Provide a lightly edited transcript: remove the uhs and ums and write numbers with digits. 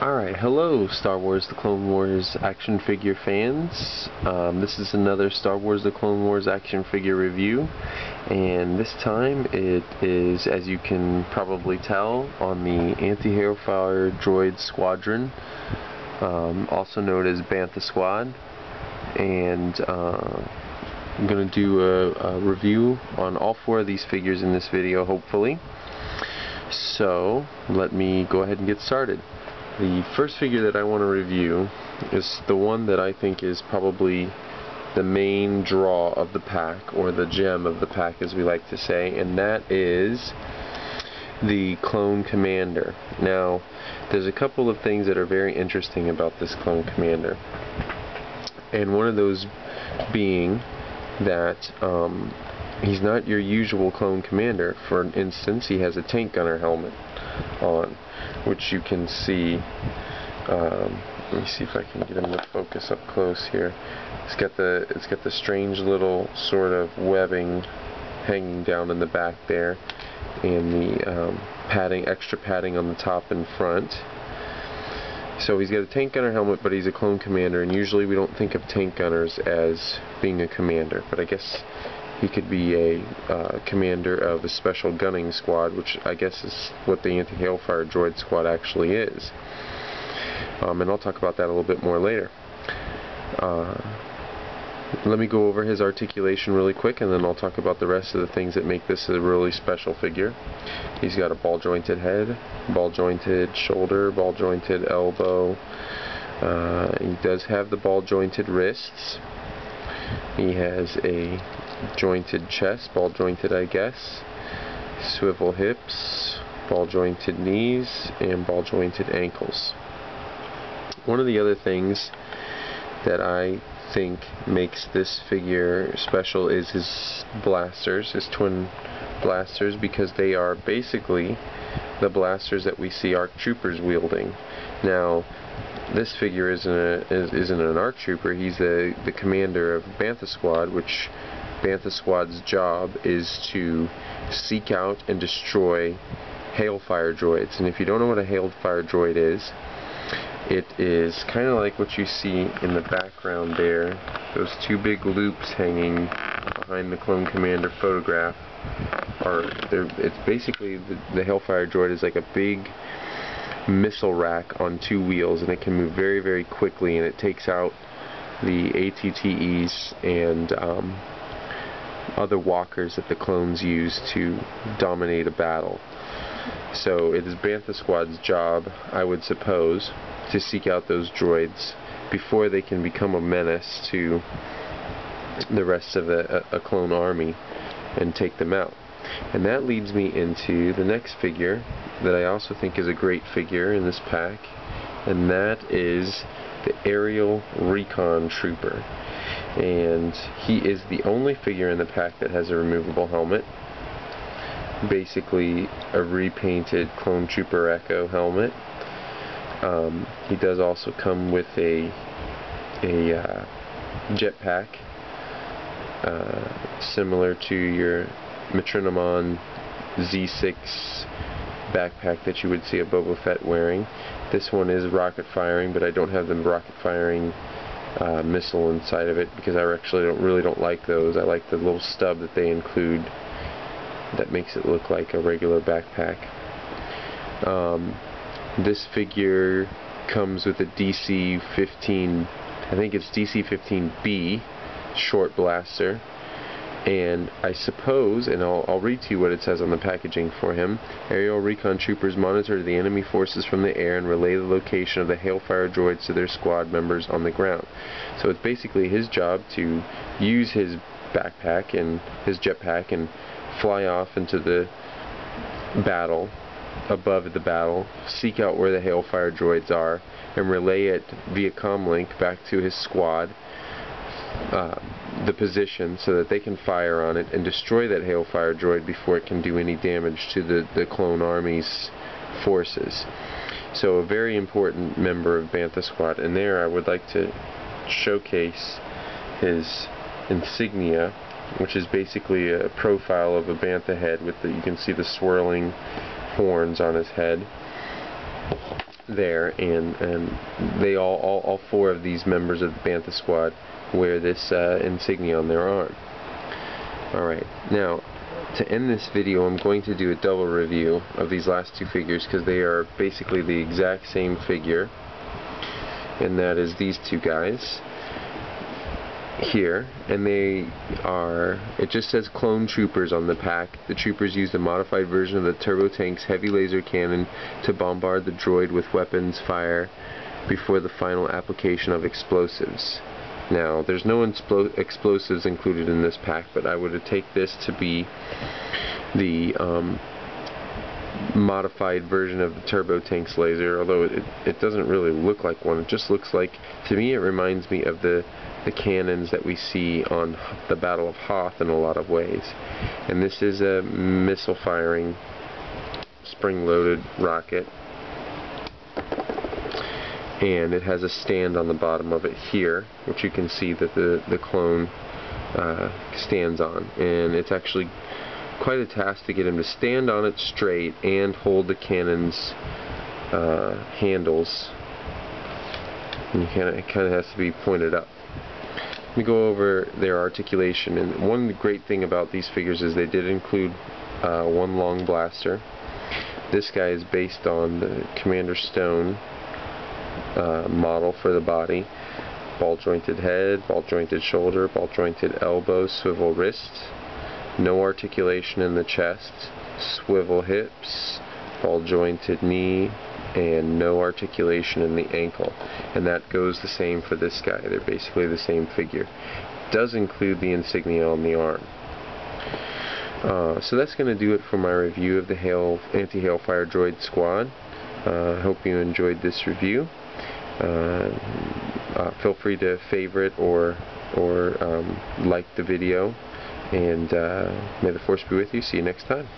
Alright, hello Star Wars The Clone Wars action figure fans. This is another Star Wars The Clone Wars action figure review, and this time it is, as you can probably tell, on the Anti-Hailfire Droid Squadron, also known as Bantha Squad, and I'm going to do a review on all four of these figures in this video, hopefully. So, let me go ahead and get started. The first figure that I want to review is the one that I think is probably the main draw of the pack, or the gem of the pack as we like to say, and that is the Clone Commander. Now, there's a couple of things that are very interesting about this Clone Commander, and one of those being that he's not your usual Clone Commander. For instance, he has a tank gunner helmet on, which you can see. Let me see if I can get him to focus up close here. It's got the strange little sort of webbing hanging down in the back there, and the extra padding on the top and front. So he's got a tank gunner helmet, but he's a Clone Commander, and usually we don't think of tank gunners as being a commander, but I guess he could be a commander of a special gunning squad, which I guess is what the Anti-Hailfire Droid squad actually is. And I'll talk about that a little bit more later. Let me go over his articulation really quick, and then I'll talk about the rest of the things that make this a really special figure. He's got a ball-jointed head, ball-jointed shoulder, ball-jointed elbow. He does have the ball-jointed wrists. He has a jointed chest, ball jointed I guess, swivel hips, ball jointed knees, and ball jointed ankles. One of the other things that I think makes this figure special is his blasters, his twin blasters, because they are basically the blasters that we see ARC troopers wielding. Now, this figure isn't an ARC trooper. He's the commander of Bantha Squad, which Bantha Squad's job is to seek out and destroy Hailfire droids. And if you don't know what a Hailfire droid is, it is kind of like what you see in the background there. Those two big loops hanging behind the Clone Commander photograph it's basically the Hailfire droid is like a big missile rack on two wheels, and it can move very, very quickly, and it takes out the ATTEs and other walkers that the clones use to dominate a battle. So it is Bantha Squad's job, I would suppose, to seek out those droids before they can become a menace to the rest of a clone army and take them out. And that leads me into the next figure that I also think is a great figure in this pack, and that is the aerial Recon trooper. And he is the only figure in the pack that has a removable helmet, basically a repainted Clone Trooper Echo helmet. He does also come with a jetpack, similar to your Metronomon Z6 backpack that you would see a Boba Fett wearing. This one is rocket firing, but I don't have the rocket firing missile inside of it, because I actually really don't like those. I like the little stub that they include that makes it look like a regular backpack. This figure comes with a DC-15, I think it's DC-15B short blaster, and I suppose, and I'll read to you what it says on the packaging for him. Aerial Recon troopers monitor the enemy forces from the air and relay the location of the Hailfire droids to their squad members on the ground. So it's basically his job to use his backpack and his jetpack and fly off into the battle, above the battle, seek out where the Hailfire droids are, and relay it via comlink back to his squad, the position, so that they can fire on it and destroy that Hailfire droid before it can do any damage to the clone army's forces. So a very important member of Bantha Squad. And there I would like to showcase his insignia, which is basically a profile of a Bantha head with you can see the swirling horns on his head. there, and they all four of these members of the Bantha Squad wear this insignia on their arm. Alright, now to end this video I'm going to do a double review of these last two figures because they are basically the exact same figure, and that is these two guys here, and they are, it just says clone troopers on the pack. The troopers used a modified version of the turbo tank's heavy laser cannon to bombard the droid with weapons fire before the final application of explosives. Now there's no explosives included in this pack, but I would take this to be the modified version of the turbo tank's laser, although it doesn't really look like one. It just looks like, to me it reminds me of the cannons that we see on the Battle of Hoth in a lot of ways. And this is a missile firing spring-loaded rocket, and it has a stand on the bottom of it here, which you can see that the clone stands on, and it's actually quite a task to get him to stand on it straight and hold the cannon's handles. And it kind of has to be pointed up. Let me go over their articulation, and one great thing about these figures is they did include one long blaster. This guy is based on the Commander Stone model for the body. Ball jointed head, ball jointed shoulder, ball jointed elbow, swivel wrist, no articulation in the chest, swivel hips, ball jointed knee, and no articulation in the ankle. And that goes the same for this guy. They're basically the same figure. It does include the insignia on the arm. So that's going to do it for my review of the Anti-Hailfire Droid Squad. I hope you enjoyed this review. Feel free to favorite or like the video, and may the Force be with you. See you next time.